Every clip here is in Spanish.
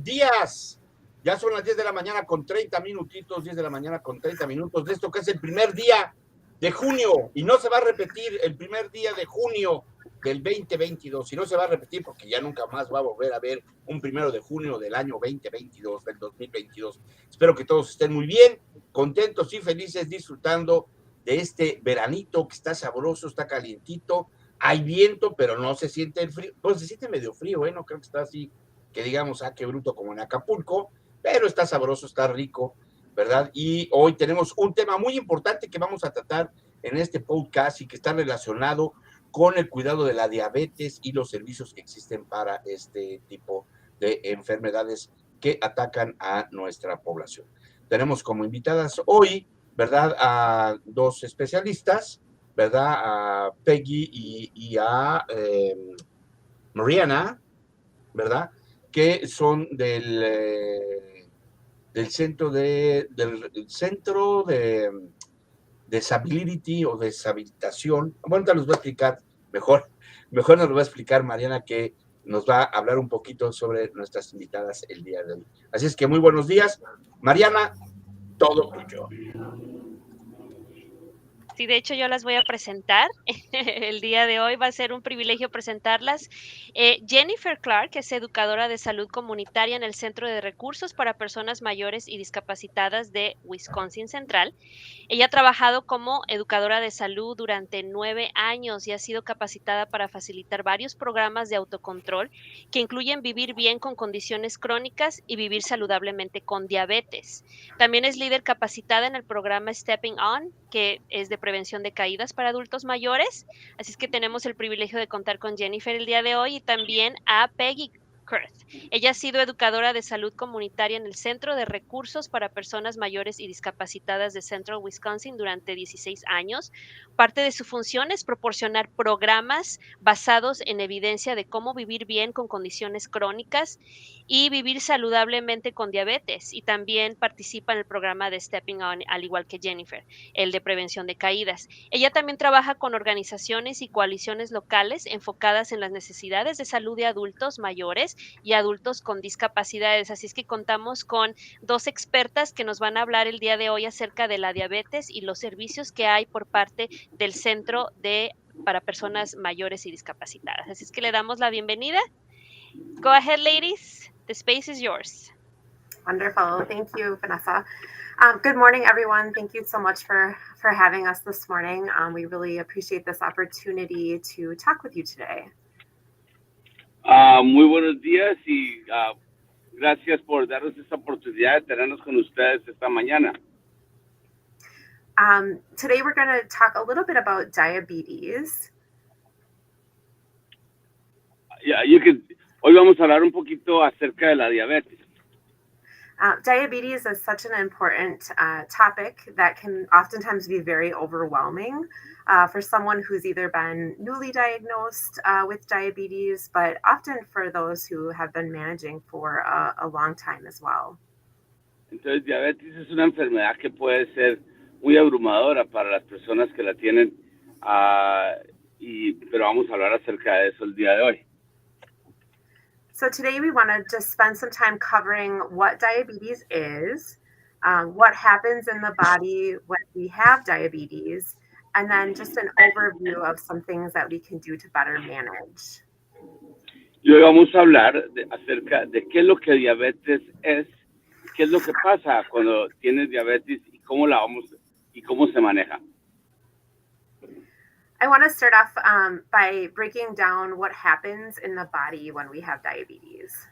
Días. Ya son las 10 de la mañana con 30 minutitos, 10 de la mañana con 30 minutos de esto que es el primer día de junio y no se va a repetir el primer día de junio del 2022 y no se va a repetir porque ya nunca más va a volver a haber un 1 de junio del año 2022, del 2022. Espero que todos estén muy bien, contentos y felices disfrutando de este veranito que está sabroso, está calientito, hay viento, pero no se siente el frío, pues se siente medio frío, no creo que está así que digamos, qué bruto como en Acapulco, pero está sabroso, está rico, ¿verdad? Y hoy tenemos un tema muy importante que vamos a tratar en este podcast y que está relacionado con el cuidado de la diabetes y los servicios que existen para este tipo de enfermedades que atacan a nuestra población. Tenemos como invitadas hoy, ¿verdad?, a dos especialistas, ¿verdad?, a Peggy y a Mariana, ¿verdad?, que son del centro de disability o deshabilitación. Bueno, te los voy a explicar mejor nos lo va a explicar Mariana, que nos va a hablar un poquito sobre nuestras invitadas el día de hoy. Así es que muy buenos días, Mariana, todo tuyo. Sí, de hecho yo las voy a presentar. El día de hoy va a ser un privilegio presentarlas. Jennifer Clark es educadora de salud comunitaria en el Centro de Recursos para Personas Mayores y Discapacitadas de Wisconsin Central. Ella ha trabajado como educadora de salud durante 9 años y ha sido capacitada para facilitar varios programas de autocontrol que incluyen vivir bien con condiciones crónicas y vivir saludablemente con diabetes. También es líder capacitada en el programa Stepping On, que es de prevención de caídas para adultos mayores. Así es que tenemos el privilegio de contar con Jennifer el día de hoy y también a Peggy Kurth. Ella ha sido educadora de salud comunitaria en el Centro de Recursos para Personas Mayores y Discapacitadas de Central Wisconsin durante 16 años. Parte de su función es proporcionar programas basados en evidencia de cómo vivir bien con condiciones crónicas y vivir saludablemente con diabetes. Y también participa en el programa de Stepping On, al igual que Jennifer, el de prevención de caídas. Ella también trabaja con organizaciones y coaliciones locales enfocadas en las necesidades de salud de adultos mayores y adultos con discapacidades. Así es que contamos con dos expertas que nos van a hablar el día de hoy acerca de la diabetes y los servicios que hay por parte del Centro para Personas Mayores y Discapacitadas. Así es que le damos la bienvenida. Go ahead, ladies. The space is yours. Wonderful. Thank you, Vanessa. Good morning, everyone. Thank you so much for having us this morning. We really appreciate this opportunity to talk with you today. Muy buenos días y gracias por darnos esta oportunidad de tenernos con ustedes esta mañana. Today we're going to talk a little bit about diabetes. Hoy vamos a hablar un poquito acerca de la diabetes. Diabetes is such an important topic that can oftentimes be very overwhelming for someone who's either been newly diagnosed with diabetes, but often for those who have been managing for a long time as well. Entonces, diabetes es una enfermedad que puede ser muy abrumadora para las personas que la tienen, pero vamos a hablar acerca de eso el día de hoy. So today we want to just spend some time covering what diabetes is, what happens in the body when we have diabetes, and then just an overview of some things that we can do to better manage. Y hoy vamos a hablar acerca de qué es lo que diabetes es, qué es lo que pasa cuando tienes diabetes y cómo se maneja. I want to start off by breaking down what happens in the body when we have diabetes.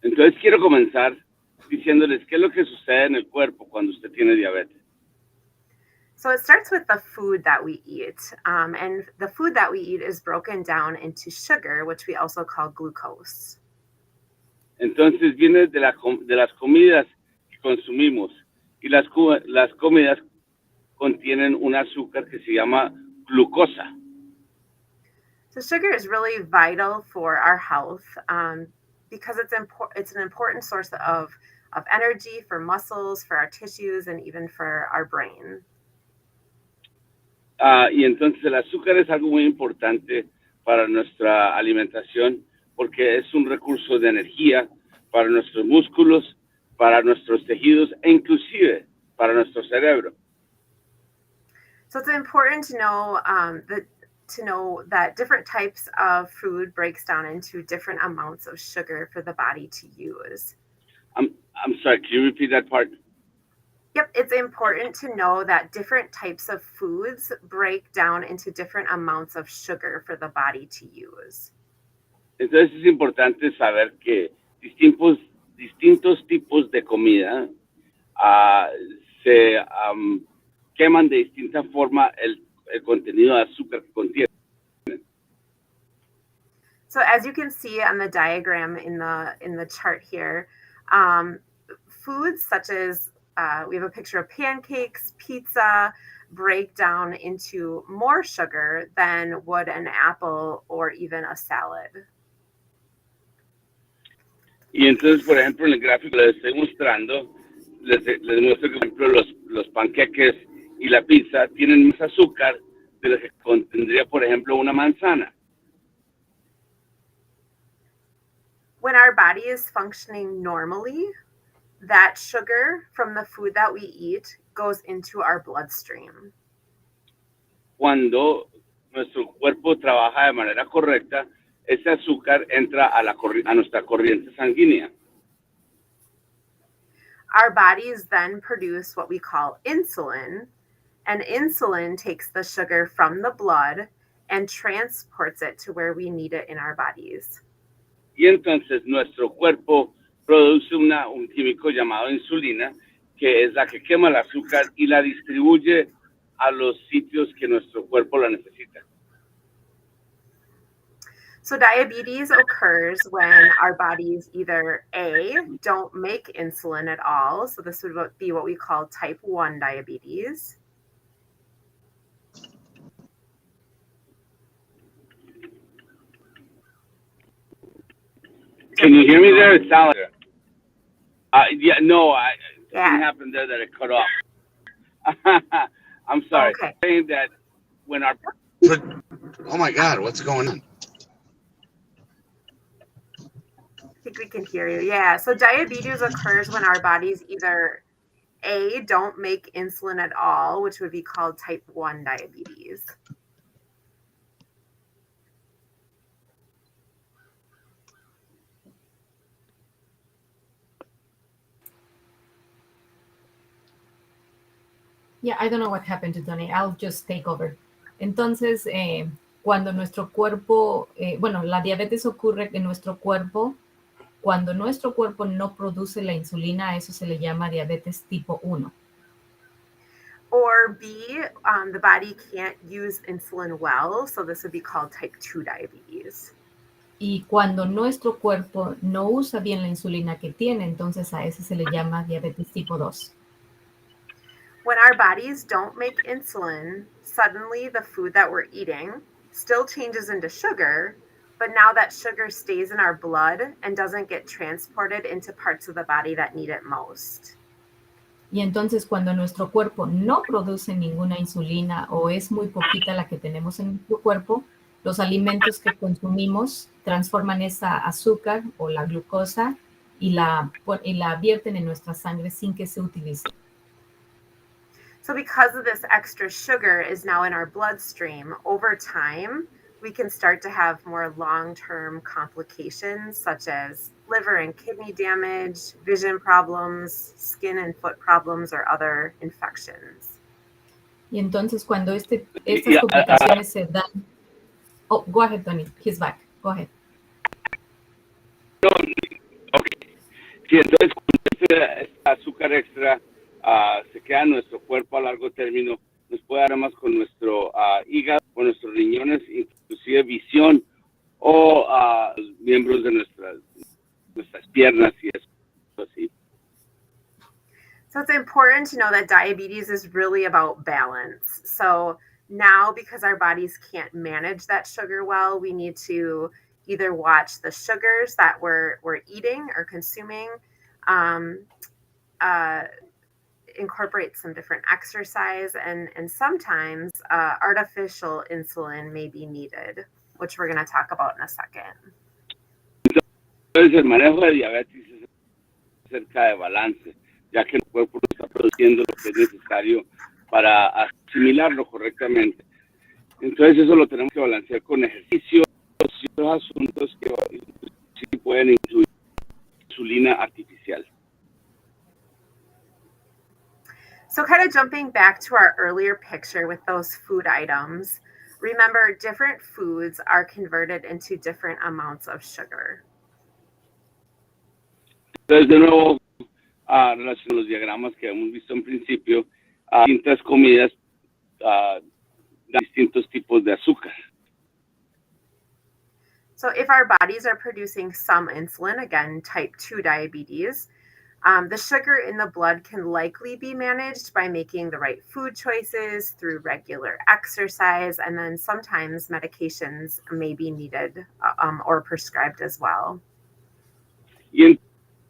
Entonces quiero comenzar diciéndoles qué es lo que sucede en el cuerpo cuando usted tiene diabetes. So it starts with the food that we eat, and the food that we eat is broken down into sugar, which we also call glucose. Entonces viene de las comidas que consumimos y las comidas contienen un azúcar que se llama glucosa. So sugar is really vital for our health because it's an important source of energy for muscles, for our tissues, and even for our brain. Y entonces el azúcar es algo muy importante para nuestra alimentación porque es un recurso de energía para nuestros músculos, para nuestros tejidos e inclusive para nuestro cerebro. So it's important to know that different types of food breaks down into different amounts of sugar for the body to use. I'm sorry, can you repeat that part? Yep, it's important to know that different types of foods break down into different amounts of sugar for the body to use. Entonces es importante saber que distintos tipos de comida se queman de distinta forma el contenido de azúcar que contiene. So as you can see on the diagram in the chart here, foods such as we have a picture of pancakes, pizza, break down into more sugar than would an apple or even a salad. Y entonces, por ejemplo, en el gráfico les estoy mostrando, les muestro que, por ejemplo, los panqueques y la pizza tienen más azúcar de lo que contendría, por ejemplo, una manzana. When our body is functioning normally, that sugar from the food that we eat goes into our bloodstream. Cuando nuestro cuerpo trabaja de manera correcta, ese azúcar entra a nuestra corriente sanguínea. Our bodies then produce what we call insulin, and insulin takes the sugar from the blood and transports it to where we need it in our bodies. Y entonces nuestro cuerpo produce un químico llamado insulina, que es la que quema el azúcar y la distribuye a los sitios que nuestro cuerpo la necesita. So diabetes occurs when our bodies either A, don't make insulin at all, so this would be what we call type 1 diabetes. Can you hear me there? It sounds yeah, no, something happened there that it cut off. I'm sorry. Okay. Saying that when our... Oh my God, what's going on? I think we can hear you. Yeah, so diabetes occurs when our bodies either A, don't make insulin at all, which would be called type 1 diabetes. Yeah, I don't know what happened to Tony. I'll just take over. Entonces, cuando nuestro cuerpo, la diabetes ocurre en nuestro cuerpo, cuando nuestro cuerpo no produce la insulina, a eso se le llama diabetes tipo 1. Or B, the body can't use insulin well, so this would be called type 2 diabetes. Y cuando nuestro cuerpo no usa bien la insulina que tiene, entonces a ese se le llama diabetes tipo 2. When our bodies don't make insulin, suddenly the food that we're eating still changes into sugar, but now that sugar stays in our blood and doesn't get transported into parts of the body that need it most. Y entonces cuando nuestro cuerpo no produce ninguna insulina o es muy poquita la que tenemos en nuestro cuerpo, los alimentos que consumimos transforman esa azúcar o la glucosa y la vierten en nuestra sangre sin que se utilice. So because of this extra sugar is now in our bloodstream, over time, we can start to have more long-term complications such as liver and kidney damage, vision problems, skin and foot problems, or other infections. Y entonces cuando estas complicaciones se dan... Oh, go ahead, Tony. He's back. Go ahead. No, okay. Sí, entonces cuando este azúcar extra se queda en nuestro cuerpo a largo término, nos puede dar más con nuestro hígado, con nuestros riñones, inclusive visión o miembros de nuestras piernas y eso así. So it's important to know that diabetes is really about balance. So now, because our bodies can't manage that sugar well, we need to either watch the sugars that we're eating or consuming, incorporate some different exercise, and sometimes artificial insulin may be needed, which we're going to talk about in a second. Entonces el manejo de diabetes es cerca de balance, ya que el cuerpo no está produciendo lo que es necesario para asimilarlo correctamente. Entonces eso lo tenemos que balancear con ejercicios y otros asuntos que sí pueden incluir insulina artificial. So kind of jumping back to our earlier picture with those food items, remember different foods are converted into different amounts of sugar. Entonces de nuevo, relación a los diagramas que hemos visto en principio, distintas comidas dan distintos tipos de azúcar. So if our bodies are producing some insulin, again, type 2 diabetes, the sugar in the blood can likely be managed by making the right food choices through regular exercise, and then sometimes medications may be needed or prescribed as well. Y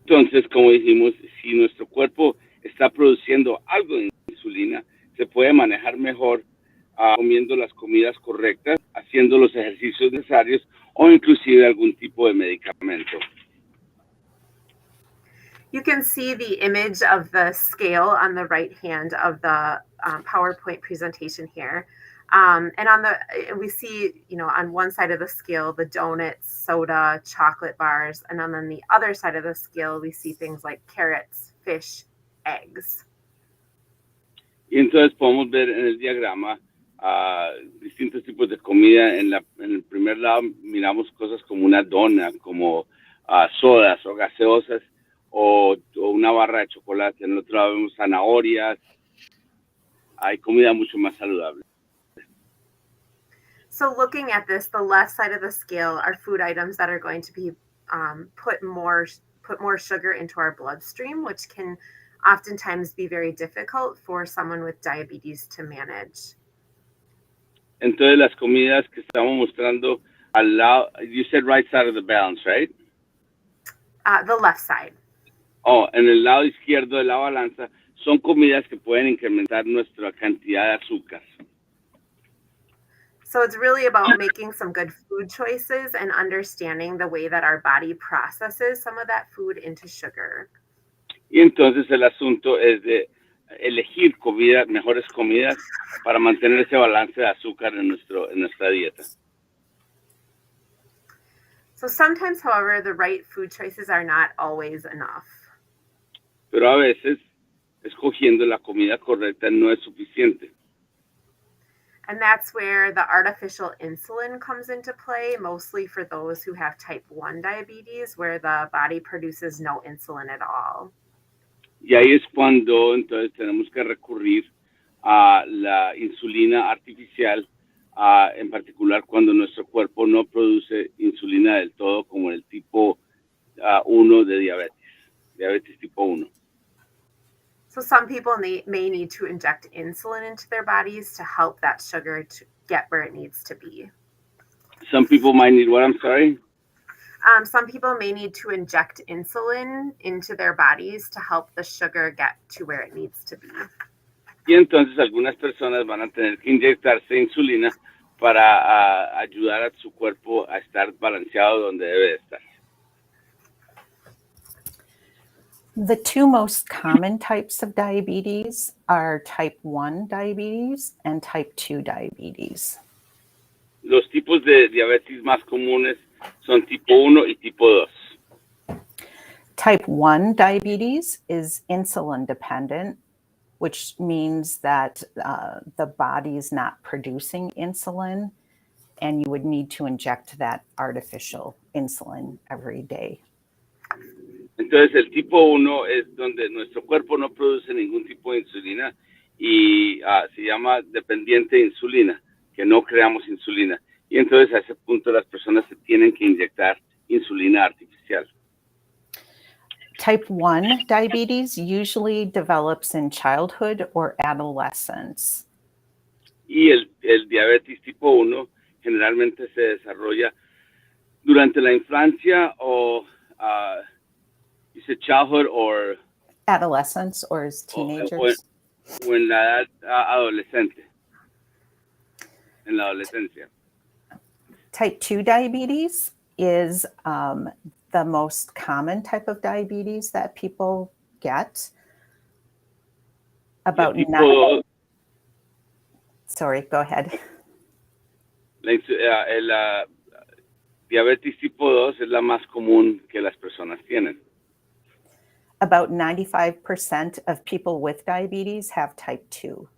entonces, como dijimos, si nuestro cuerpo está produciendo algo de insulina, se puede manejar mejor comiendo las comidas correctas, haciendo los ejercicios necesarios o inclusive algún tipo de medicamento. You can see the image of the scale on the right hand of the PowerPoint presentation here. And we see, on one side of the scale, the donuts, soda, chocolate bars. And then on the other side of the scale, we see things like carrots, fish, eggs. Y entonces podemos ver en el diagrama distintos tipos de comida. En el primer lado miramos cosas como una dona, como sodas o gaseosas, o una barra de chocolate. En el otro lado vemos zanahorias. Hay comida mucho más saludable. So looking at this, the left side of the scale are food items that are going to be put more sugar into our bloodstream, which can oftentimes be very difficult for someone with diabetes to manage. Entonces las comidas que estamos mostrando al lado, you said right side of the balance, right? The left side. Oh, en el lado izquierdo de la balanza son comidas que pueden incrementar nuestra cantidad de azúcar. So it's really about making some good food choices and understanding the way that our body processes some of that food into sugar. Y entonces el asunto es de elegir mejores comidas para mantener ese balance de azúcar en nuestra dieta. So sometimes, however, the right food choices are not always enough. Pero a veces, escogiendo la comida correcta no es suficiente. And that's where the artificial insulin comes into play, mostly for those who have type 1 diabetes, where the body produces no insulin at all. Y ahí es cuando entonces tenemos que recurrir a la insulina artificial, en particular cuando nuestro cuerpo no produce insulina del todo, como el tipo 1 de diabetes tipo 1. So some people may need to inject insulin into their bodies to help that sugar to get where it needs to be. Some people might need what, I'm sorry? Some people may need to inject insulin into their bodies to help the sugar get to where it needs to be. Y entonces algunas personas van a tener que inyectarse insulina para ayudar a su cuerpo a estar balanceado donde debe de estar. The two most common types of diabetes are type 1 diabetes and type 2 diabetes. Los tipos de diabetes más comunes son tipo 1 y tipo 2. Type 1 diabetes is insulin dependent, which means that the body is not producing insulin, and you would need to inject that artificial insulin every day. Entonces el tipo 1 es donde nuestro cuerpo no produce ningún tipo de insulina y se llama dependiente de insulina, que no creamos insulina. Y entonces a ese punto las personas se tienen que inyectar insulina artificial. Type 1 diabetes usually develops in childhood or adolescence. Y el diabetes tipo 1 generalmente se desarrolla durante la infancia o is it childhood or Adolescence or as teenagers. O en la edad adolescente, en la adolescencia. Type 2 diabetes is the most common type of diabetes that people get. About Sorry, go ahead. La diabetes tipo 2 es la más común que las personas tienen. About 95% of people with diabetes have type 2.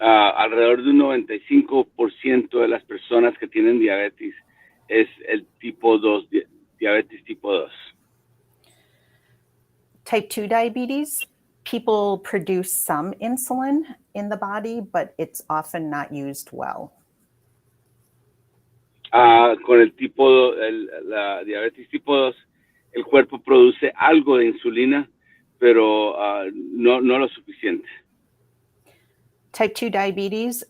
Alrededor de un 95% de las personas que tienen diabetes es el tipo 2, diabetes tipo 2. Type 2 diabetes, people produce some insulin in the body, but it's often not used well. Con el tipo, la diabetes tipo 2, el cuerpo produce algo de insulina, pero no lo suficiente. Type 2 diabetes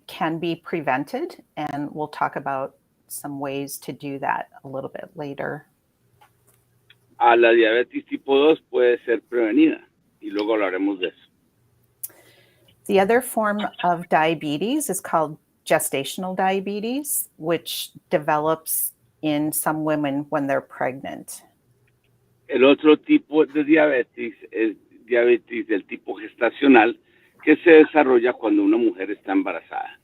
can be prevented, and we'll talk about some ways to do that a little bit later. La diabetes tipo 2 puede ser prevenida, y luego hablaremos de eso. The other form of diabetes is called gestational diabetes, which develops in some women when they're pregnant. El otro tipo de diabetes es diabetes del tipo gestacional, que se desarrolla cuando una mujer está embarazada.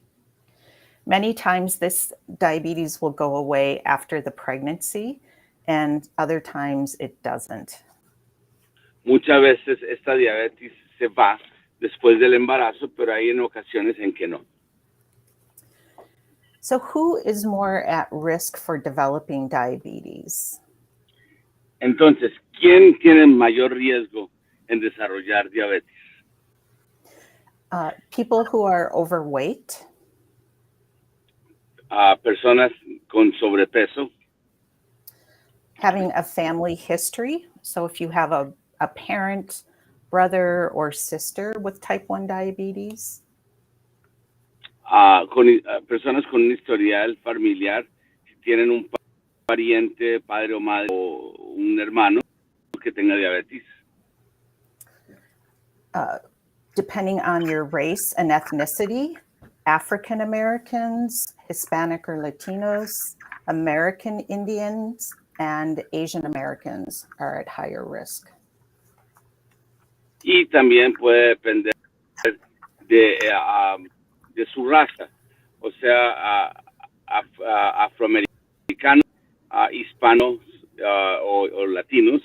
Many times this diabetes will go away after the pregnancy, and other times it doesn't. Muchas veces esta diabetes se va después del embarazo, pero hay en ocasiones en que no. So who is more at risk for developing diabetes? Entonces, ¿quién tiene mayor riesgo en desarrollar diabetes? People who are overweight, personas con sobrepeso, having a family history. So if you have a parent, brother, or sister with type 1 diabetes. Personas con un historial familiar, si tienen un pariente, padre o madre, o un hermano que tenga diabetes. Depending on your race and ethnicity, African Americans, Hispanic or Latinos, American Indians, and Asian Americans are at higher risk. Y también puede depender de su raza, o sea, afroamericanos, hispanos o latinos,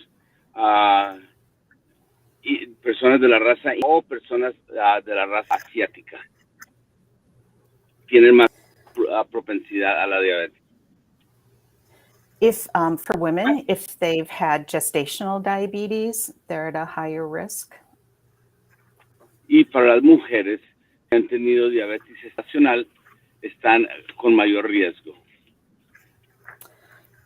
y personas de la raza o personas de la raza asiática tienen más propensidad a la diabetes. If for women, if they've had gestational diabetes, they're at a higher risk. Y para las mujeres que han tenido diabetes gestacional, están con mayor riesgo.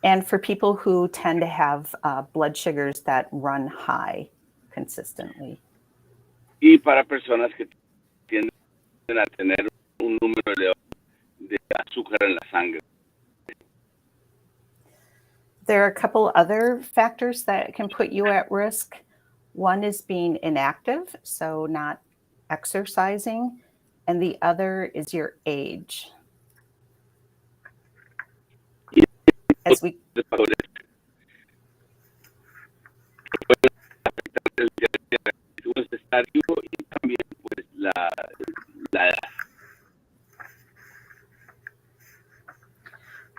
And for people who tend to have blood sugars that run high consistently. Y para personas que tienden a tener un número elevado de azúcar en la sangre. There are a couple other factors that can put you at risk. One is being inactive, so not exercising, and the other is your age. As we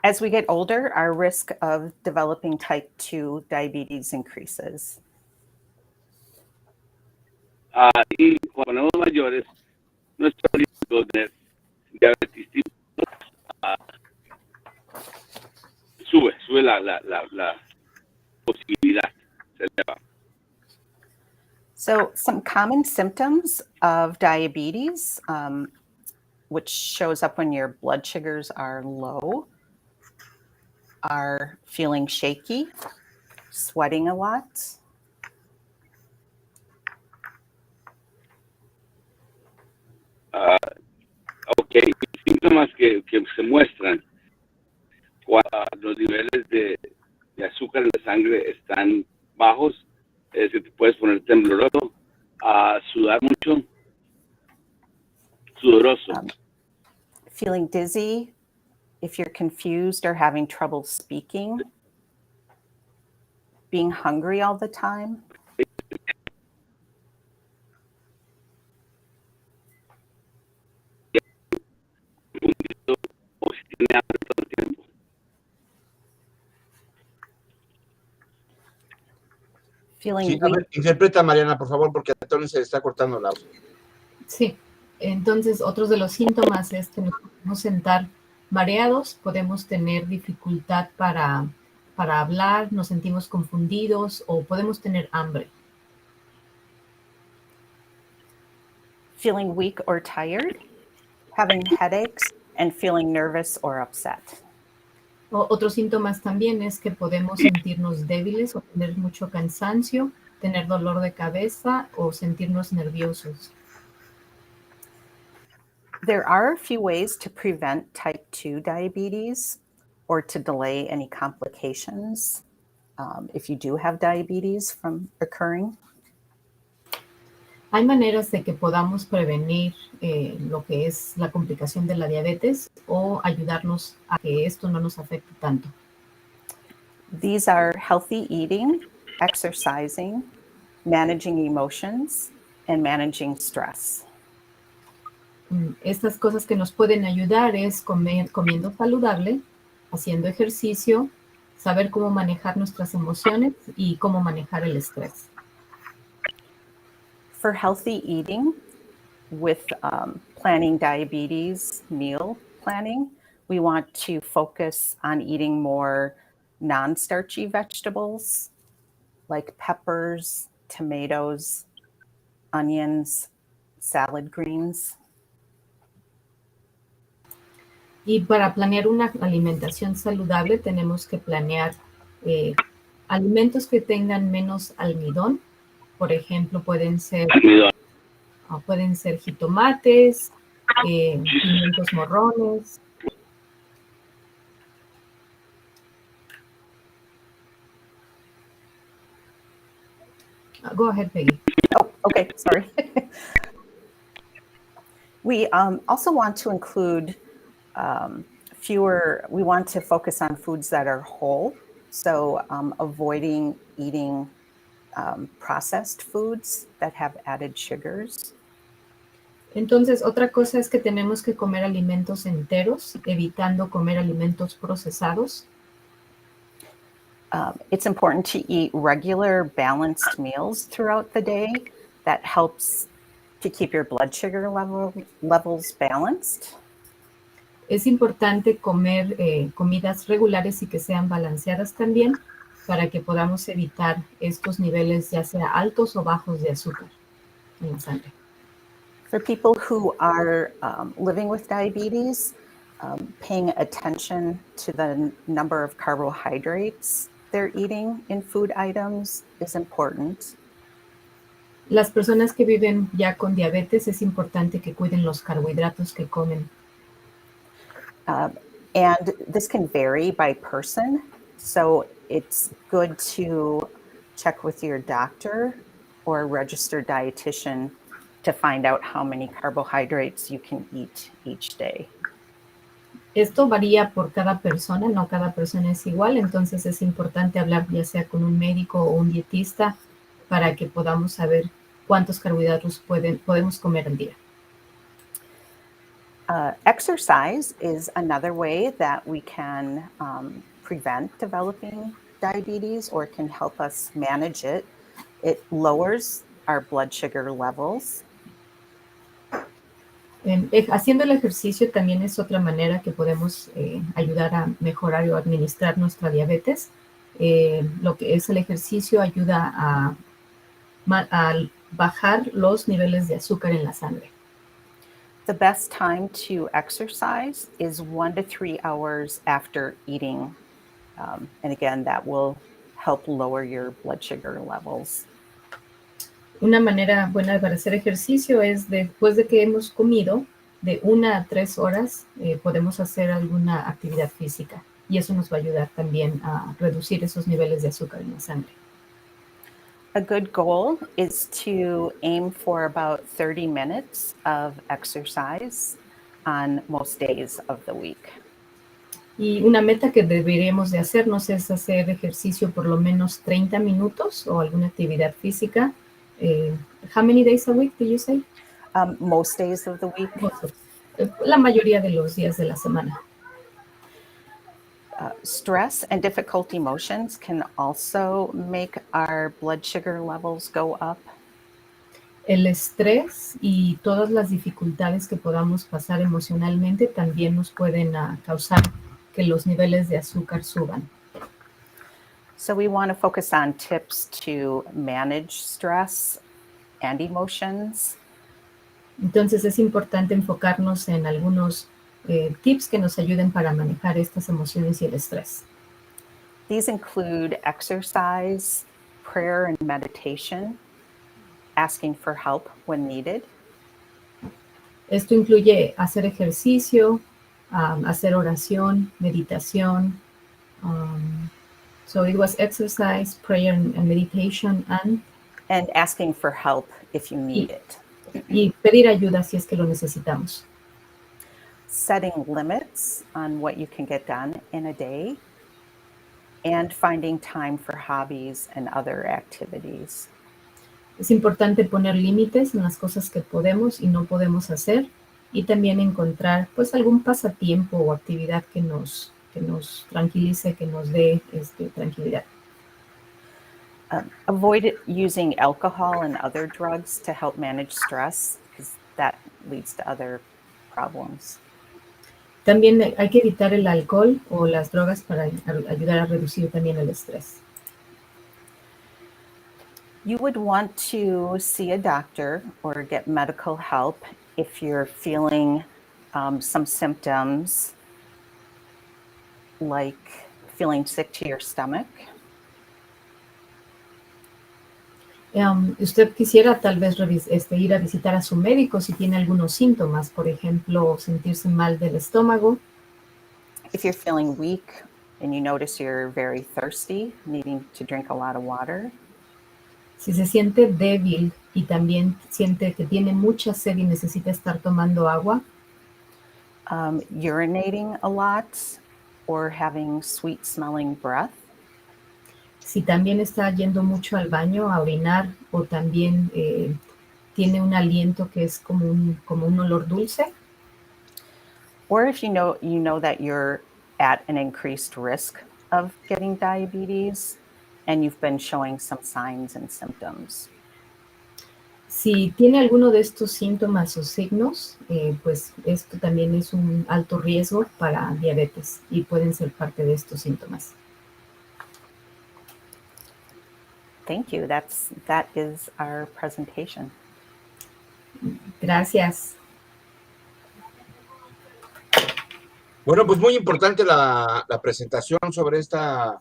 As we get older, our risk of developing type 2 diabetes increases. Y cuando somos mayores, nuestro riesgo de diabetes tipo 2 sube la posibilidad. Se eleva. So some common symptoms of diabetes, which shows up when your blood sugars are low, are feeling shaky, sweating a lot. Okay, síntomas que se muestran cuando los niveles de azúcar en la sangre están bajos, es que te puedes poner tembloroso, sudar mucho, sudoroso. Feeling dizzy, if you're confused or having trouble speaking. being hungry all the time, o si tiene hambre todo el tiempo. feeling Sí, a weak. ver, interpreta, Mariana, por favor, porque a Tony se está cortando la voz. Sí, entonces otros de los síntomas es que nos podemos sentar mareados, podemos tener dificultad para hablar, nos sentimos confundidos o podemos tener hambre. Feeling weak or tired, having headaches, and feeling nervous or upset. Otros síntomas también es que podemos sentirnos débiles o tener mucho cansancio, tener dolor de cabeza o sentirnos nerviosos. There are a few ways to prevent type 2 diabetes or to delay any complications if you do have diabetes from occurring. Hay maneras de que podamos prevenir lo que es la complicación de la diabetes o ayudarnos a que esto no nos afecte tanto. These are healthy eating, exercising, managing emotions, and managing stress. Estas cosas que nos pueden ayudar es comiendo saludable, haciendo ejercicio, saber cómo manejar nuestras emociones y cómo manejar el estrés. For healthy eating, with planning diabetes meal planning, we want to focus on eating more non-starchy vegetables like peppers, tomatoes, onions, salad greens. Y para planear una alimentación saludable tenemos que planear alimentos que tengan menos almidón. Por ejemplo, pueden ser jitomates, pimientos morrones. Go ahead, Peggy. Oh, okay, sorry. We also want to include we want to focus on foods that are whole. So avoiding eating processed foods that have added sugars. Entonces, otra cosa es que tenemos que comer alimentos enteros, evitando comer alimentos procesados. It's important to eat regular, balanced meals throughout the day. That helps to keep your blood sugar levels balanced. Es importante comer comidas regulares y que sean balanceadas también para que podamos evitar estos niveles ya sea altos o bajos de azúcar en la sangre. For people who are living with diabetes, paying attention to the number of carbohydrates they're eating in food items is important. Las personas que viven ya con diabetes es importante que cuiden los carbohidratos que comen. And this can vary by person, so it's good to check with your doctor or a registered dietitian to find out how many carbohydrates you can eat each day. Esto varía por cada persona, no cada persona es igual, entonces es importante hablar ya sea con un médico o un dietista para que podamos saber cuántos carbohidratos podemos comer al día. Exercise is another way that we can prevent developing diabetes or can help us manage it. It lowers our blood sugar levels. Haciendo el ejercicio también es otra manera que podemos ayudar a mejorar o administrar nuestra diabetes. Lo que es el ejercicio ayuda a bajar los niveles de azúcar en la sangre. The best time to exercise is 1 to 3 hours after eating. And again, that will help lower your blood sugar levels. Una manera buena para hacer ejercicio es después de que hemos comido, de 1 a 3 horas, podemos hacer alguna actividad física. Y eso nos va a ayudar también a reducir esos niveles de azúcar en la sangre. A good goal is to aim for about 30 minutes of exercise on most days of the week. Y una meta que deberíamos de hacernos es hacer ejercicio por lo menos 30 minutos o alguna actividad física. How many days a week do you say? Most days of the week. La mayoría de los días de la semana. Stress and difficult emotions can also make our blood sugar levels go up. El estrés y todas las dificultades que podamos pasar emocionalmente también nos pueden causar que los niveles de azúcar suban. So we want to focus on tips to manage stress and emotions. Entonces es importante enfocarnos en algunos tips que nos ayuden para manejar estas emociones y el estrés. These include exercise, prayer and meditation, asking for help when needed. Esto incluye hacer ejercicio, hacer oración, meditación. So it was exercise, prayer and meditation, and asking for help if you need it. Y pedir ayuda si es que lo necesitamos. Setting limits on what you can get done in a day, and finding time for hobbies and other activities. Es importante poner límites en las cosas que podemos y no podemos hacer, y también encontrar pues algún pasatiempo o actividad que nos tranquilice, que nos dé tranquilidad. Avoid using alcohol and other drugs to help manage stress, because that leads to other problems. También hay que evitar el alcohol o las drogas para ayudar a reducir también el estrés. You would want to see a doctor or get medical help if you're feeling some symptoms like feeling sick to your stomach. Usted quisiera tal vez ir a visitar a su médico si tiene algunos síntomas, por ejemplo, sentirse mal del estómago. If you're feeling weak and you notice you're very thirsty, needing to drink a lot of water. Si se siente débil y también siente que tiene mucha sed y necesita estar tomando agua. Urinating a lot or having sweet smelling breath. Si también está yendo mucho al baño a orinar o también tiene un aliento que es como un olor dulce. Or if you know that you're at an increased risk of getting diabetes and you've been showing some signs and symptoms. Si tiene alguno de estos síntomas o signos, pues esto también es un alto riesgo para diabetes y pueden ser parte de estos síntomas. Thank you. That is our presentation. Gracias. Bueno, pues muy importante la presentación sobre esta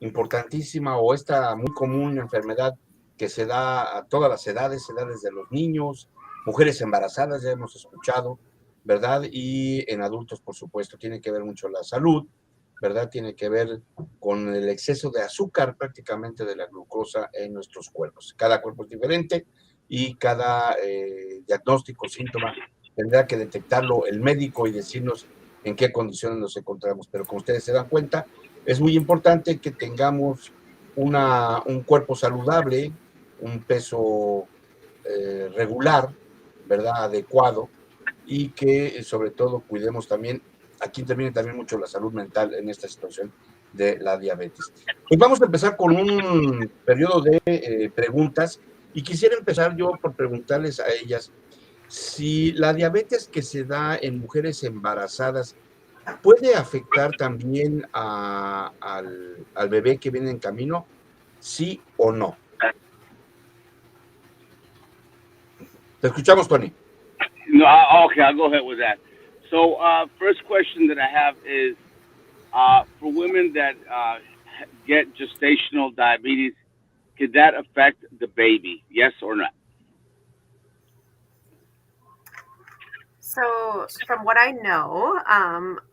importantísima o esta muy común enfermedad que se da a todas las edades, se da desde los niños, mujeres embarazadas, ya hemos escuchado, ¿verdad? Y en adultos, por supuesto, tiene que ver mucho la salud, ¿verdad? Tiene que ver con el exceso de azúcar prácticamente de la glucosa en nuestros cuerpos. Cada cuerpo es diferente y cada diagnóstico, síntoma, tendrá que detectarlo el médico y decirnos en qué condiciones nos encontramos. Pero como ustedes se dan cuenta, es muy importante que tengamos un cuerpo saludable, un peso regular, ¿verdad? Adecuado, y que sobre todo cuidemos también, aquí interviene también mucho la salud mental en esta situación de la diabetes. Pues vamos a empezar con un periodo de preguntas, y quisiera empezar yo por preguntarles a ellas si la diabetes que se da en mujeres embarazadas puede afectar también al bebé que viene en camino, sí o no. Te escuchamos, Tony. No, okay, I'll go ahead with that. So, first question that I have is, for women that get gestational diabetes, could that affect the baby? Yes or no? So, from what I know,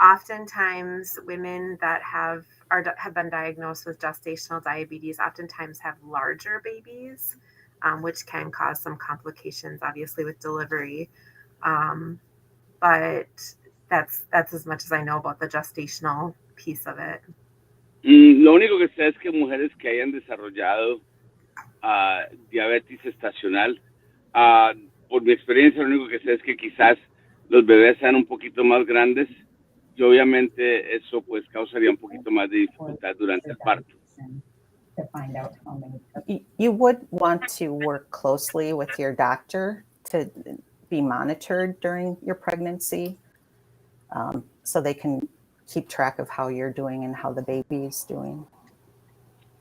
oftentimes women that have been diagnosed with gestational diabetes oftentimes have larger babies, which can cause some complications, obviously, with delivery. But that's as much as I know about the gestational piece of it. Lo único que sé es que mujeres que hayan desarrollado diabetes estacional, por mi experiencia, lo único que sé es que quizás los bebés sean un poquito más grandes y obviamente eso pues causaría un poquito más de dificultad durante el parto. You would want to work closely with your doctor to be monitored during your pregnancy, so they can keep track of how you're doing and how the baby is doing.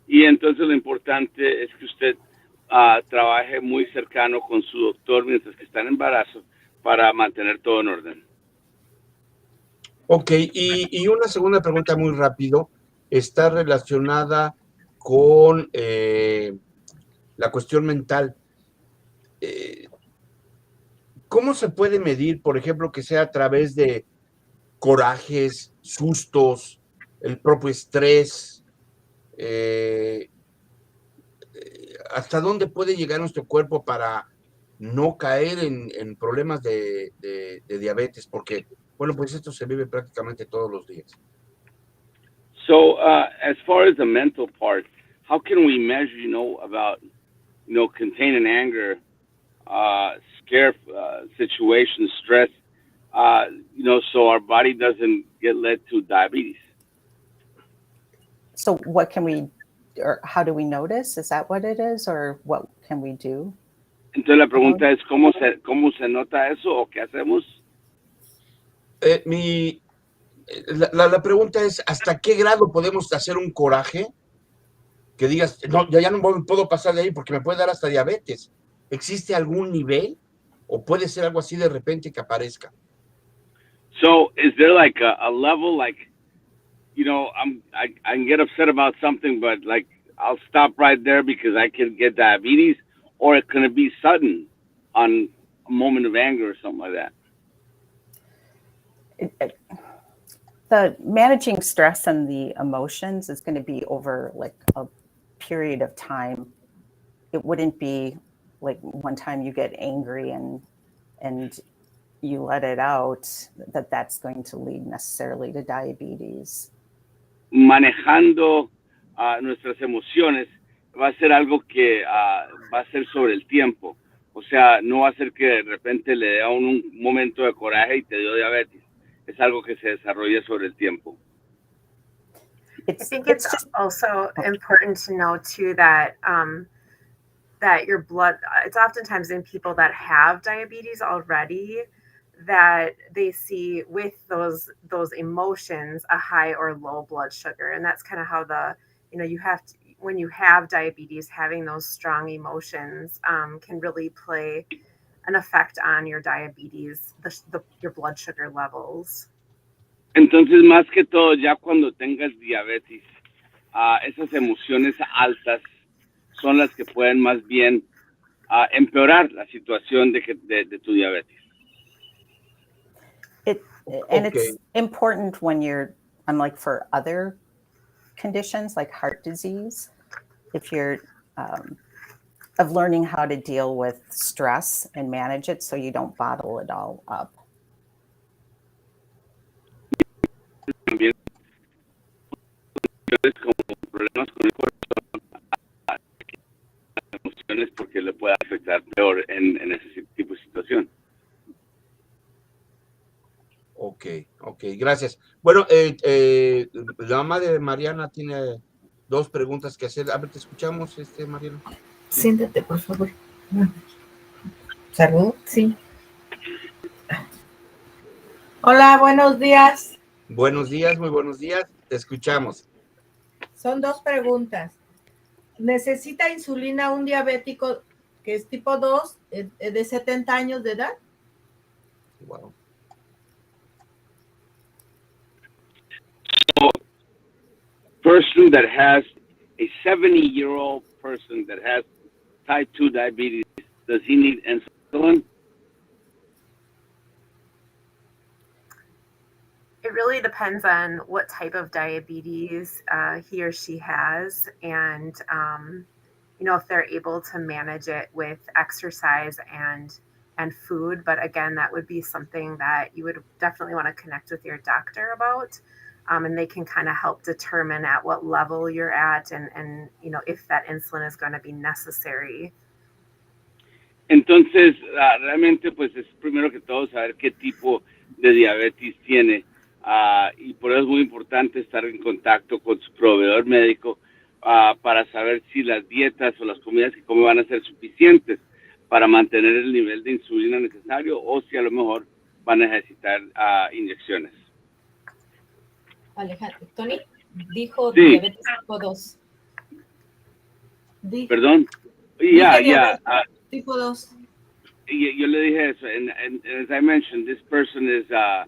Y entonces lo importante es que usted trabaje muy cercano con su doctor mientras que está en embarazo para mantener todo en orden. Ok, y una segunda pregunta muy rápido, está relacionada con la cuestión mental. ¿Cómo se puede medir, por ejemplo, que sea a través de corajes, sustos, el propio estrés? ¿Hasta dónde puede llegar nuestro cuerpo para no caer en problemas de diabetes? Porque, bueno, pues esto se vive prácticamente todos los días. So, as far as the mental part, how can we measure, about, containing anger, scare situations, stress, so our body doesn't get led to diabetes? So what can we, or how do we notice? Is that what it is, or what can we do? Entonces la pregunta es, ¿cómo se nota eso o qué hacemos? La pregunta es, ¿hasta qué grado podemos hacer un coraje? Que digas, no, ya no puedo pasar de ahí porque me puede dar hasta diabetes. ¿Existe algún nivel? ¿O puede ser algo así de repente que aparezca? So, is there like a level, like, I can get upset about something, but like, I'll stop right there because I can get diabetes, or it can be sudden on a moment of anger or something like that? The managing stress and the emotions is going to be over like a period of time. It wouldn't be like one time you get angry and you let it out, that's going to lead necessarily to diabetes. Manejando nuestras emociones va a ser algo que va a ser sobre el tiempo. O sea, no va a ser que de repente le dé a un momento de coraje y te dio diabetes. Es algo que se desarrolla sobre el tiempo. I think it's also important to know too that that your blood, it's oftentimes in people that have diabetes already that they see with those emotions a high or low blood sugar, and that's kind of how you have to, when you have diabetes, having those strong emotions can really play an effect on your diabetes, your blood sugar levels. Entonces, más que todo, ya cuando tengas diabetes, esas emociones altas son las que pueden más bien empeorar la situación de tu diabetes. And it's important when you're, unlike for other conditions like heart disease, if you're of learning how to deal with stress and manage it so you don't bottle it all up. También como problemas con el corazón, emociones porque le puede afectar peor en ese tipo de situación. Ok, gracias. Bueno, la mamá de Mariana tiene dos preguntas que hacer. A ver, te escuchamos, Mariana. Siéntate, por favor. ¿Salud? Sí. Hola, buenos días. Buenos días, muy buenos días. Te escuchamos. Son dos preguntas. ¿Necesita insulina un diabético que es tipo 2 de 70 años de edad? Wow. So, person that has a 70-year-old person that has type 2 diabetes, does he need insulin? It really depends on what type of diabetes he or she has, and if they're able to manage it with exercise and and food. But again, that would be something that you would definitely want to connect with your doctor about. And they can kind of help determine at what level you're at and if that insulin is going to be necessary. Entonces, realmente, pues es primero que todo saber qué tipo de diabetes tiene. Y por eso es muy importante estar en contacto con su proveedor médico para saber si las dietas o las comidas que come van a ser suficientes para mantener el nivel de insulina necesario o si a lo mejor van a necesitar inyecciones. Alejandro, Tony dijo Sí. diabetes tipo 2. Perdón. Tipo 2. Yo le dije eso, and as I mentioned, this person is a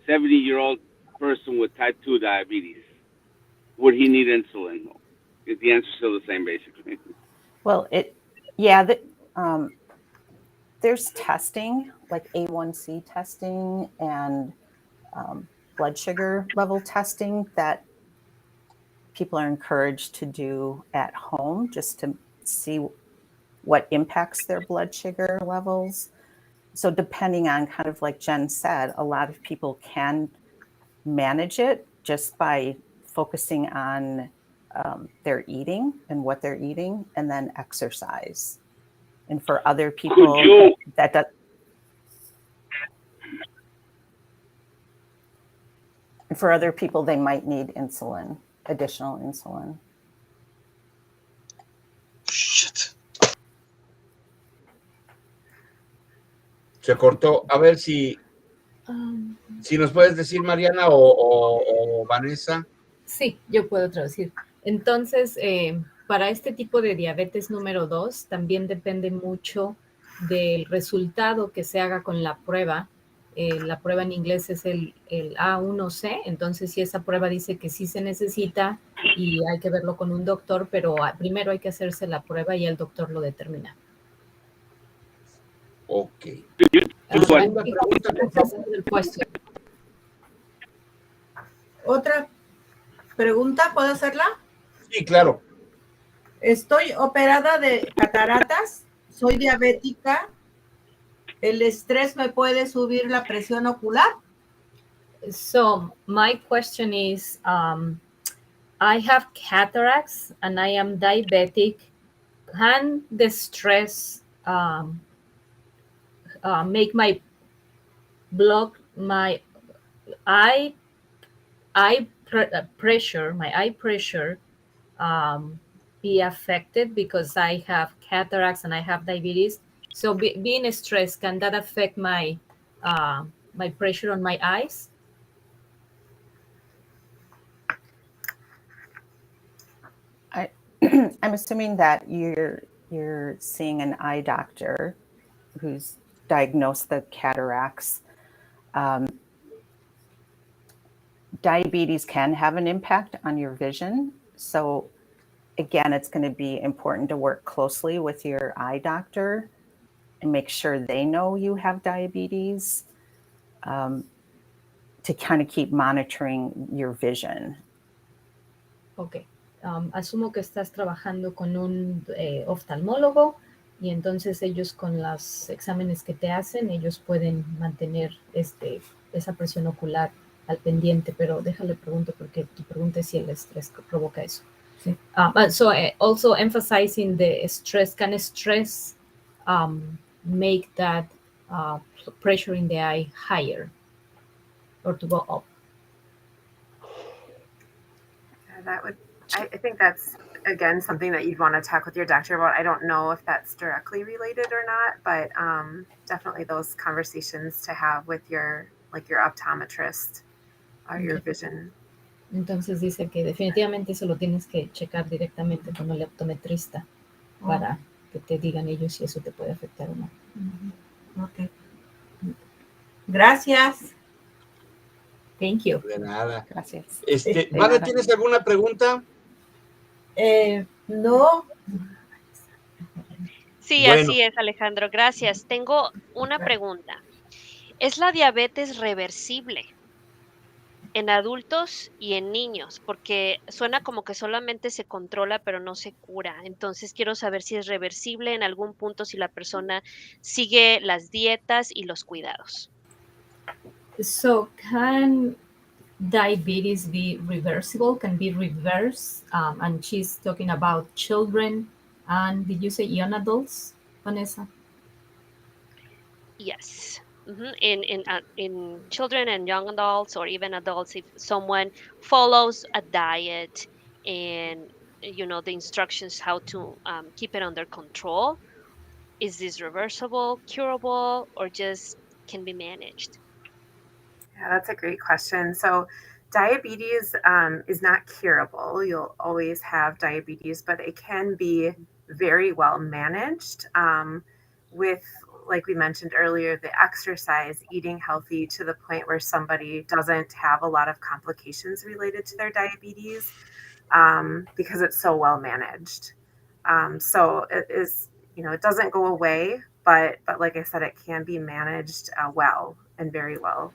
70-year-old person with type 2 diabetes. Would he need insulin? Is the answer still the same, basically? Well, there's testing, like A1C testing and blood sugar level testing that people are encouraged to do at home just to see what impacts their blood sugar levels. So depending on, kind of like Jen said, a lot of people can manage it just by focusing on their eating and what they're eating, and then exercise. And for other people, they might need insulin, additional insulin. Shit. Se cortó. A ver si nos puedes decir, Mariana o Vanessa. Sí, yo puedo traducir. Entonces, para este tipo de diabetes número 2, también depende mucho del resultado que se haga con la prueba. La prueba en inglés es el A1C, entonces si esa prueba dice que sí se necesita y hay que verlo con un doctor, pero primero hay que hacerse la prueba y el doctor lo determina. Ok. Tu segunda pregunta, por favor. Otra pregunta, ¿puedo hacerla? Sí, claro. Estoy operada de cataratas, soy diabética. ¿El estrés me puede subir la presión ocular? So my question is, I have cataracts and I am diabetic. Can the stress make my eye pressure be affected because I have cataracts and I have diabetes? So being stressed, can that affect my my pressure on my eyes? I'm assuming that you're seeing an eye doctor who's diagnosed the cataracts. Diabetes can have an impact on your vision. So again, it's going to be important to work closely with your eye doctor and make sure they know you have diabetes to kind of keep monitoring your vision. Okay. Asumo que estás trabajando con un oftalmólogo y entonces ellos con los exámenes que te hacen, ellos pueden mantener esa presión ocular al pendiente, pero déjale pregunto porque tu pregunta es si el estrés provoca eso. Sí. So also emphasizing the stress, can stress make that pressure in the eye higher or to go up? I think that's, again, something that you'd want to talk with your doctor about. I don't know if that's directly related or not, but definitely those conversations to have with your optometrist or your vision. Entonces dice que definitivamente eso lo tienes que checar directamente con el optometrista para que te digan ellos si eso te puede afectar o no. Ok. Gracias. Thank you. De nada. Gracias. Vale, ¿tienes alguna pregunta? No. Sí, Bueno. así es, Alejandro. Gracias. Tengo una pregunta. ¿Es la diabetes reversible? en adultos y en niños, porque suena como que solamente se controla, pero no se cura. Entonces quiero saber si es reversible en algún punto si la persona sigue las dietas y los cuidados. So can diabetes be reversible, can be reversed? And she's talking about children. And did you say young adults, Vanessa? Yes. In children and young adults, or even adults, if someone follows a diet and the instructions how to keep it under control, is this reversible, curable, or just can be managed? Yeah, that's a great question. So, diabetes is not curable. You'll always have diabetes, but it can be very well managed with, like we mentioned earlier, the exercise, eating healthy to the point where somebody doesn't have a lot of complications related to their diabetes because it's so well managed. So it is, it doesn't go away, but like I said, it can be managed well and very well.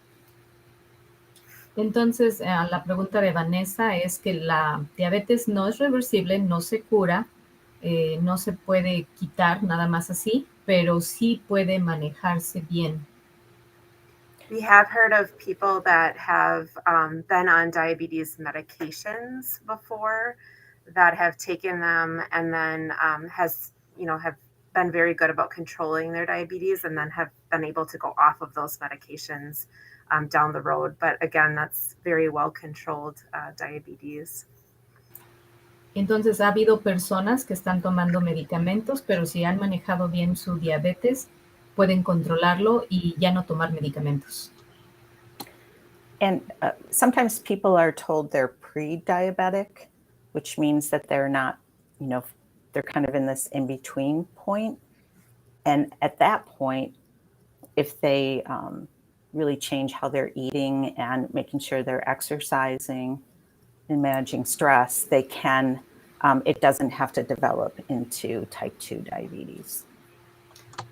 Entonces, la pregunta de Vanessa es que la diabetes no es reversible, no se cura, no se puede quitar nada más así, pero sí puede manejarse bien. We have heard of people that have been on diabetes medications before, that have taken them and then have been very good about controlling their diabetes, and then have been able to go off of those medications down the road. But again, that's very well controlled diabetes. Entonces, ha habido personas que están tomando medicamentos, pero si han manejado bien su diabetes, pueden controlarlo y ya no tomar medicamentos. And sometimes people are told they're pre-diabetic, which means that they're not, they're kind of in this in-between point. And at that point, if they really change how they're eating and making sure they're exercising and managing stress, they can, it doesn't have to develop into type 2 diabetes.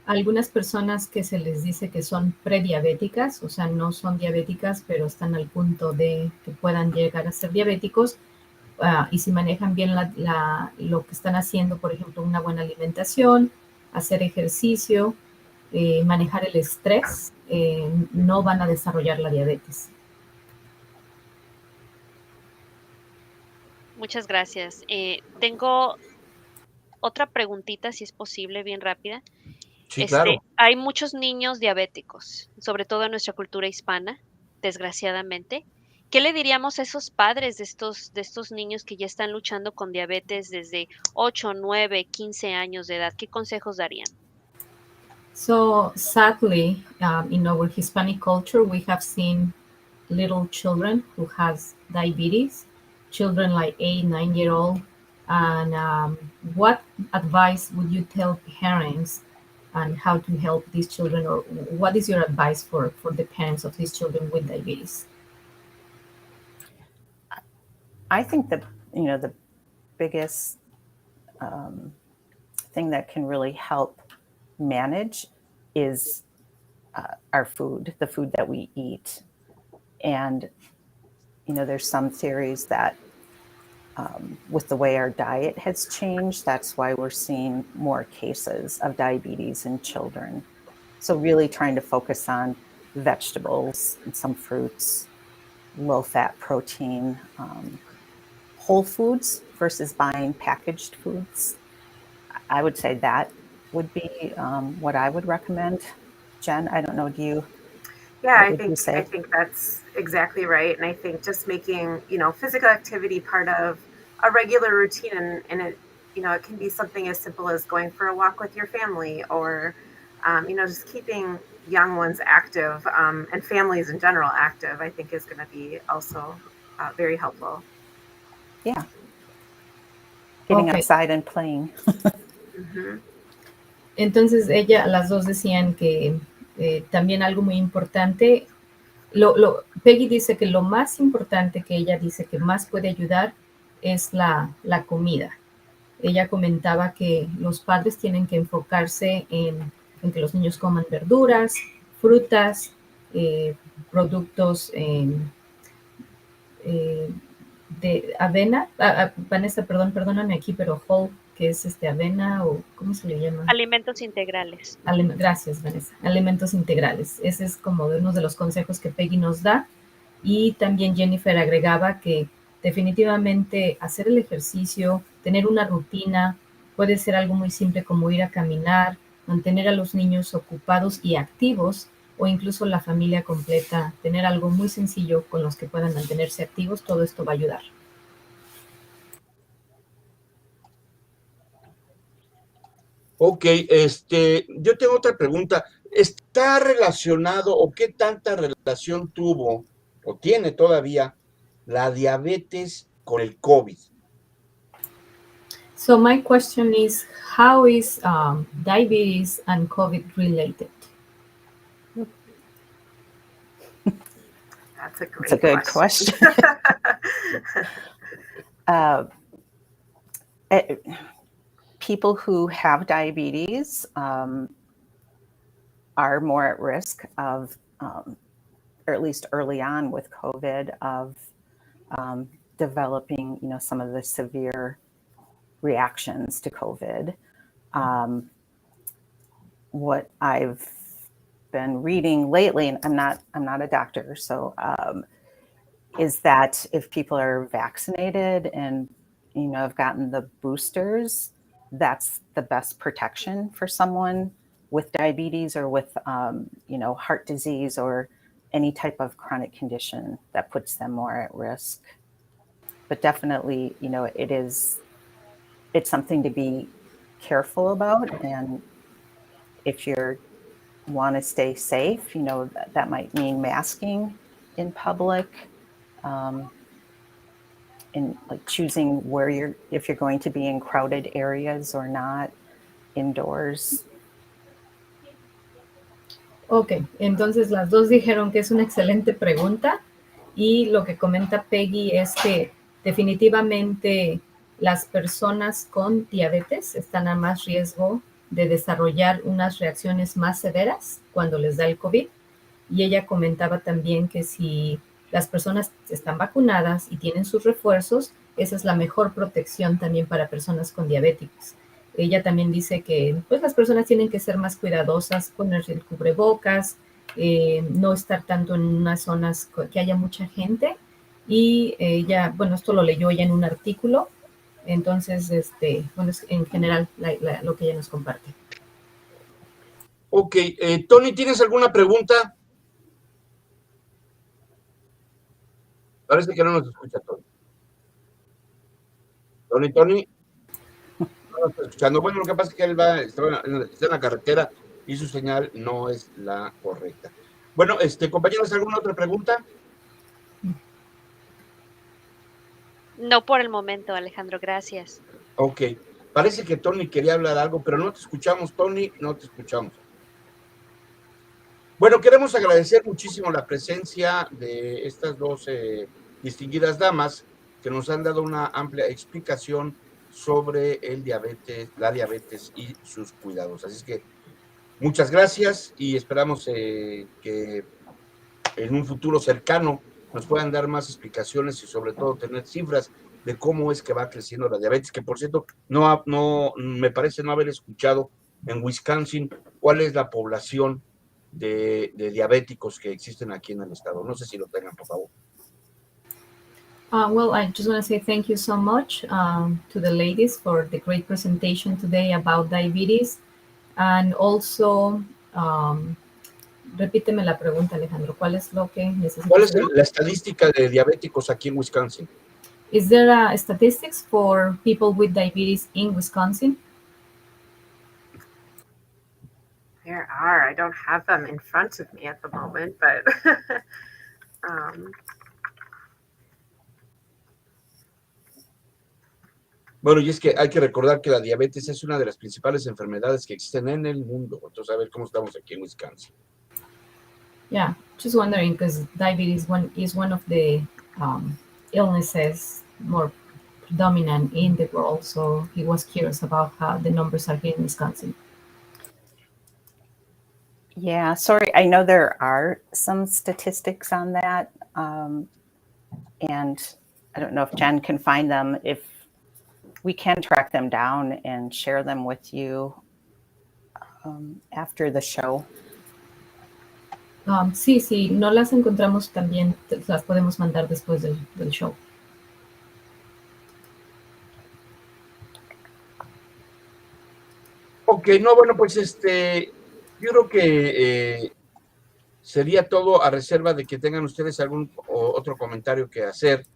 Algunas personas que se les dice que son prediabéticas, o sea, no son diabéticas, pero están al punto de que puedan llegar a ser diabéticos, y si manejan bien lo que están haciendo, por ejemplo, una buena alimentación, hacer ejercicio, manejar el estrés, no van a desarrollar la diabetes. Muchas gracias. Tengo otra preguntita, si es posible, bien rápida. Sí, claro. Hay muchos niños diabéticos, sobre todo en nuestra cultura hispana, desgraciadamente. ¿Qué le diríamos a esos padres de estos niños que ya están luchando con diabetes desde 8, 9, 15 años de edad? ¿Qué consejos darían? So sadly, in our Hispanic culture, we have seen little children who has diabetes, children like 8, 9-year-old. And what advice would you tell parents on how to help these children, or what is your advice for the parents of these children with diabetes? I think that, the biggest thing that can really help manage is our food, the food that we eat. And, there's some theories that with the way our diet has changed, that's why we're seeing more cases of diabetes in children. So really trying to focus on vegetables and some fruits, low-fat protein, whole foods versus buying packaged foods. I would say that would be what I would recommend. Jen, I don't know, do you? Yeah, I think that's exactly right. And I think just making, physical activity part of a regular routine, and it, it can be something as simple as going for a walk with your family, or, just keeping young ones active, and families in general active, I think is going to be also very helpful. Yeah. Getting Okay. outside and playing. Mm-hmm. Entonces las dos decían que también algo muy importante, Peggy dice que lo más importante que ella dice que más puede ayudar es la comida. Ella comentaba que los padres tienen que enfocarse en que los niños coman verduras, frutas, productos de avena. Vanessa, perdóname aquí, pero whole, que es avena o ¿cómo se le llama? Alimentos integrales. Gracias, Vanessa. Alimentos integrales. Ese es como uno de los consejos que Peggy nos da. Y también Jennifer agregaba que definitivamente hacer el ejercicio, tener una rutina, puede ser algo muy simple como ir a caminar, mantener a los niños ocupados y activos, o incluso la familia completa, tener algo muy sencillo con los que puedan mantenerse activos, todo esto va a ayudar. Ok, yo tengo otra pregunta. ¿Está relacionado o qué tanta relación tuvo o tiene todavía la diabetes con el COVID? So my question is, how is diabetes and COVID related? That's a great It's a good question. People who have diabetes are more at risk of, or at least early on with COVID, of developing, some of the severe reactions to COVID. What I've been reading lately, and I'm not a doctor, so is that if people are vaccinated and have gotten the boosters, that's the best protection for someone with diabetes or with heart disease or any type of chronic condition that puts them more at risk. But definitely, it's something to be careful about, and if you want to stay safe, that might mean masking in public, and like choosing if you're going to be in crowded areas or not, indoors. Ok, entonces las dos dijeron que es una excelente pregunta, y lo que comenta Peggy es que definitivamente las personas con diabetes están a más riesgo de desarrollar unas reacciones más severas cuando les da el COVID. Y ella comentaba también que si las personas están vacunadas y tienen sus refuerzos, esa es la mejor protección también para personas con diabetes. Ella también dice que pues, las personas tienen que ser más cuidadosas, ponerse el cubrebocas, no estar tanto en unas zonas que haya mucha gente. Y ella, esto lo leyó ella en un artículo. Entonces, es en general lo que ella nos comparte. Ok, Tony, ¿tienes alguna pregunta? Parece que no nos escucha Tony. Tony. No nos está escuchando. Bueno, lo que pasa es que él está en la carretera y su señal no es la correcta. Bueno, compañeros, ¿alguna otra pregunta? No por el momento, Alejandro, gracias. Ok, parece que Tony quería hablar algo, pero no te escuchamos, Tony, no te escuchamos. Bueno, queremos agradecer muchísimo la presencia de estas dos distinguidas damas que nos han dado una amplia explicación sobre la diabetes y sus cuidados. Así es que muchas gracias y esperamos que en un futuro cercano nos puedan dar más explicaciones y sobre todo tener cifras de cómo es que va creciendo la diabetes, que por cierto, no me parece no haber escuchado en Wisconsin cuál es la población de diabéticos que existen aquí en el estado. No sé si lo tengan, por favor. Well, I just want to say thank you so much to the ladies for the great presentation today about diabetes. And also, repíteme la pregunta, Alejandro. ¿Cuál es lo que necesitas? ¿Cuál es la estadística de diabéticos aquí en Wisconsin? Is there statistics for people with diabetes in Wisconsin? There are. I don't have them in front of me at the moment, but Bueno, y es que hay que recordar que la diabetes es una de las principales enfermedades que existen en el mundo. Entonces, a ver cómo estamos aquí en Wisconsin. Yeah, just wondering because diabetes is one of the illnesses more dominant in the world. So he was curious about how the numbers are here in Wisconsin. Yeah, sorry. I know there are some statistics on that. And I don't know if Jen can find them, if we can track them down and share them with you after the show. Sí, sí, no las encontramos también, las podemos mandar después del show. Ok, no, bueno, pues yo creo que sería todo a reserva de que tengan ustedes algún otro comentario que hacer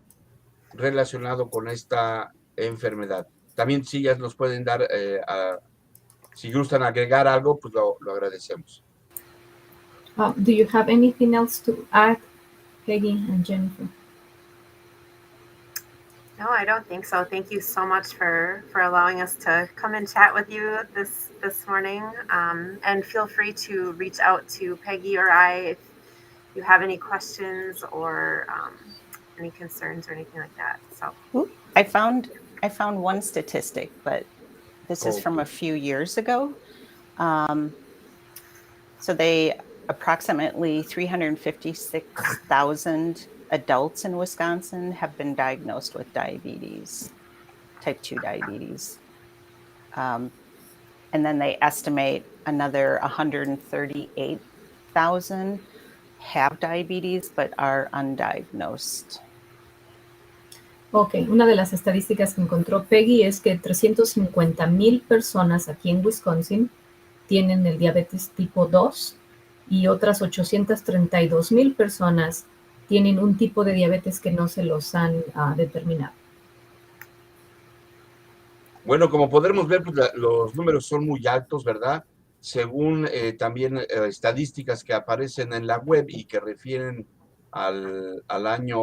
relacionado con esta enfermedad. También si ellas nos pueden dar, si gustan agregar algo, pues lo agradecemos. Do you have anything else to add, Peggy and Jennifer? No, I don't think so. Thank you so much for allowing us to come and chat with you this morning. And feel free to reach out to Peggy or I if you have any questions or any concerns or anything like that. So I found one statistic, but this is from a few years ago. So approximately 356,000 adults in Wisconsin have been diagnosed with diabetes, type 2 diabetes. And then they estimate another 138,000 have diabetes but are undiagnosed. Ok, una de las estadísticas que encontró Peggy es que 350,000 personas aquí en Wisconsin tienen el diabetes tipo 2 y otras 832,000 personas tienen un tipo de diabetes que no se los han determinado. Bueno, como podremos ver, pues los números son muy altos, ¿verdad? Según también estadísticas que aparecen en la web y que refieren al año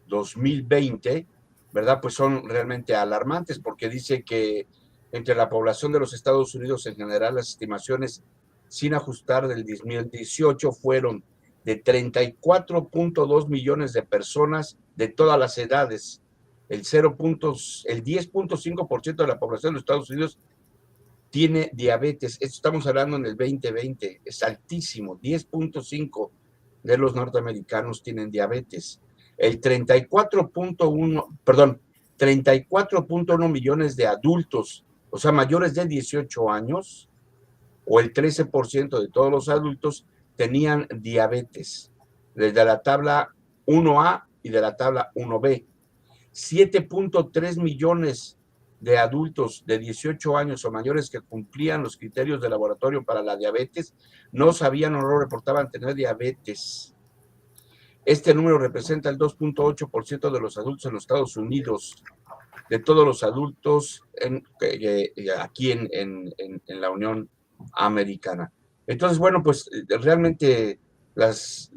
2020, ¿verdad? Pues son realmente alarmantes porque dice que entre la población de los Estados Unidos en general, las estimaciones sin ajustar del 2018 fueron de 34.2 millones de personas de todas las edades. El 10.5% de la población de los Estados Unidos tiene diabetes. Esto estamos hablando en el 2020, es altísimo. 10.5 de los norteamericanos tienen diabetes. El 34.1 millones de adultos, o sea, mayores de 18 años, o el 13% de todos los adultos tenían diabetes, desde la tabla 1A y de la tabla 1B. 7.3 millones de adultos de 18 años o mayores que cumplían los criterios de laboratorio para la diabetes no sabían o no reportaban tener diabetes. Este número representa el 2.8% de los adultos en los Estados Unidos, de todos los adultos aquí en la Unión Americana. Entonces, bueno, pues realmente las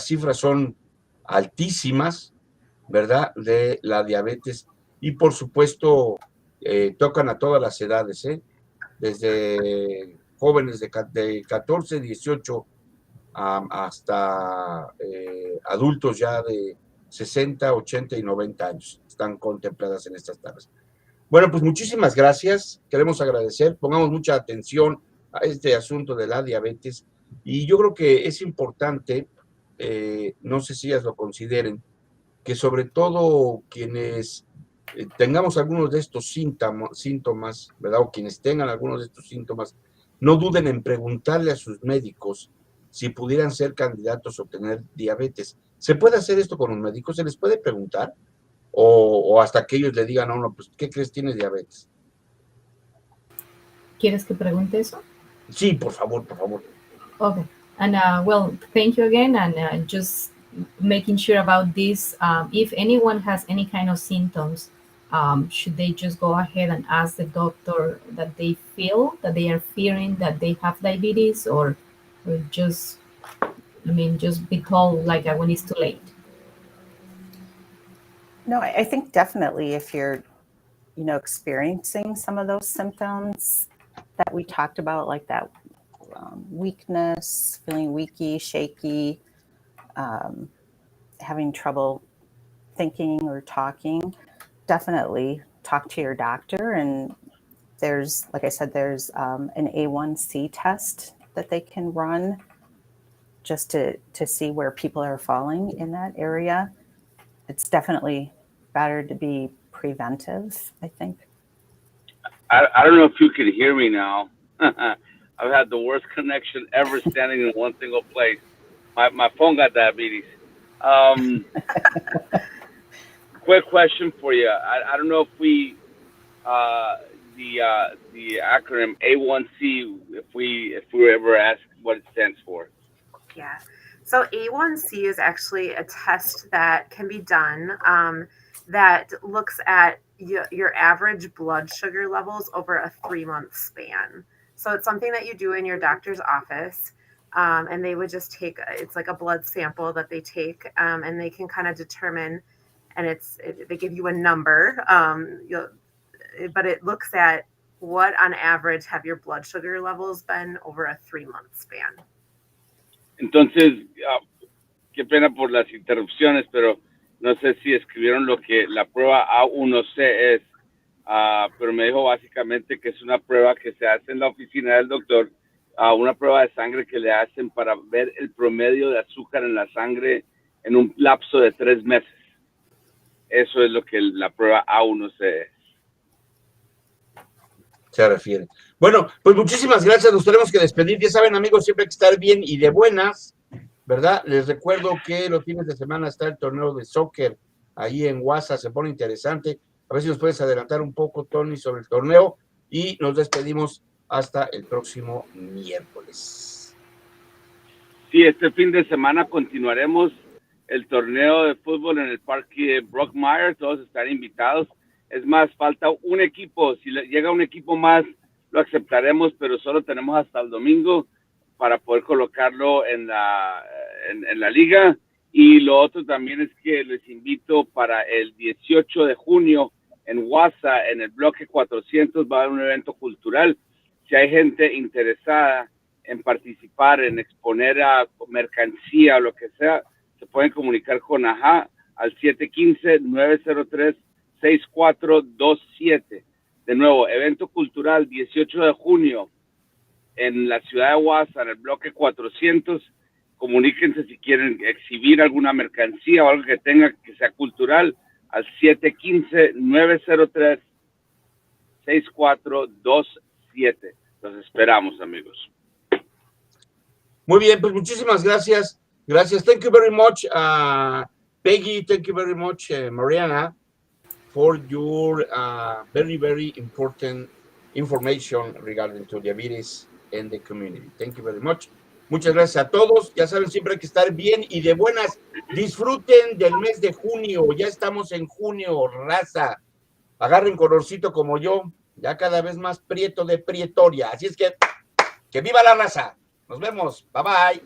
cifras son altísimas, ¿verdad? De la diabetes y por supuesto tocan a todas las edades, desde jóvenes de 14, 18 hasta adultos ya de 60, 80 y 90 años están contempladas en estas tablas. Bueno, pues muchísimas gracias, queremos agradecer, pongamos mucha atención a este asunto de la diabetes y yo creo que es importante, no sé si ellas lo consideren, que sobre todo quienes tengamos algunos de estos síntomas, ¿verdad? O quienes tengan algunos de estos síntomas, no duden en preguntarle a sus médicos si pudieran ser candidatos a obtener diabetes. ¿Se puede hacer esto con un médico? ¿Se les puede preguntar? O hasta que ellos le digan a uno, pues, ¿qué crees? ¿Tienes diabetes? ¿Quieres que pregunte eso? Sí, por favor, por favor. Okay. And well, thank you again. And just making sure about this, if anyone has any kind of symptoms, should they just go ahead and ask the doctor that they feel that they are fearing that they have diabetes, or just, just be told like when it's too late? No, I think definitely if you're, experiencing some of those symptoms that we talked about, like that weakness, feeling weaky, shaky, having trouble thinking or talking, definitely talk to your doctor. And there's, like I said, there's an A1C test that they can run just to see where people are falling in that area. it's definitely better to be preventive, I think. I don't know if you can hear me now. I've had the worst connection ever standing in one single place. My phone got diabetes. Quick question for you. I don't know if we the acronym A1C, if we were ever asked what it stands for. Yeah. So A1C is actually a test that can be done that looks at your average blood sugar levels over a 3-month span. So it's something that you do in your doctor's office. And they would just take, it's like a blood sample that they take, and they can kind of determine, and they give you a number, but it looks at what on average have your blood sugar levels been over a 3-month span. Entonces, qué pena por las interrupciones, pero no sé si escribieron lo que la prueba A1C es, pero me dijo básicamente que es una prueba que se hace en la oficina del doctor, una prueba de sangre que le hacen para ver el promedio de azúcar en la sangre en un lapso de 3 meses. Eso es lo que la prueba A1C es. Se refiere. Bueno, pues muchísimas gracias, nos tenemos que despedir. Ya saben, amigos, siempre hay que estar bien y de buenas, ¿verdad? Les recuerdo que los fines de semana está el torneo de soccer ahí en WhatsApp, se pone interesante. A ver si nos puedes adelantar un poco, Tony, sobre el torneo y nos despedimos hasta el próximo miércoles. Sí, este fin de semana continuaremos el torneo de fútbol en el parque Brockmire, todos están invitados. Es más, falta un equipo, si llega un equipo más, lo aceptaremos, pero solo tenemos hasta el domingo para poder colocarlo en la liga. Y lo otro también es que les invito para el 18 de junio en WhatsApp, en el bloque 400, va a haber un evento cultural. Si hay gente interesada en participar, en exponer a mercancía o lo que sea, se pueden comunicar con AJA al 715-903-6427. De nuevo, evento cultural 18 de junio en la ciudad de Guasa, en el bloque 400. Comuníquense si quieren exhibir alguna mercancía o algo que tenga que sea cultural al 715-903-6427. Los esperamos, amigos. Muy bien, pues muchísimas gracias. Gracias. Thank you very much, Peggy. Thank you very much, Mariana, for your very, very important information regarding to diabetes in the community. Thank you very much. Muchas gracias a todos. Ya saben, siempre hay que estar bien y de buenas. Disfruten del mes de junio. Ya estamos en junio, raza. Agarren colorcito como yo. Ya cada vez más prieto de prietoria. Así es que viva la raza. Nos vemos. Bye, bye.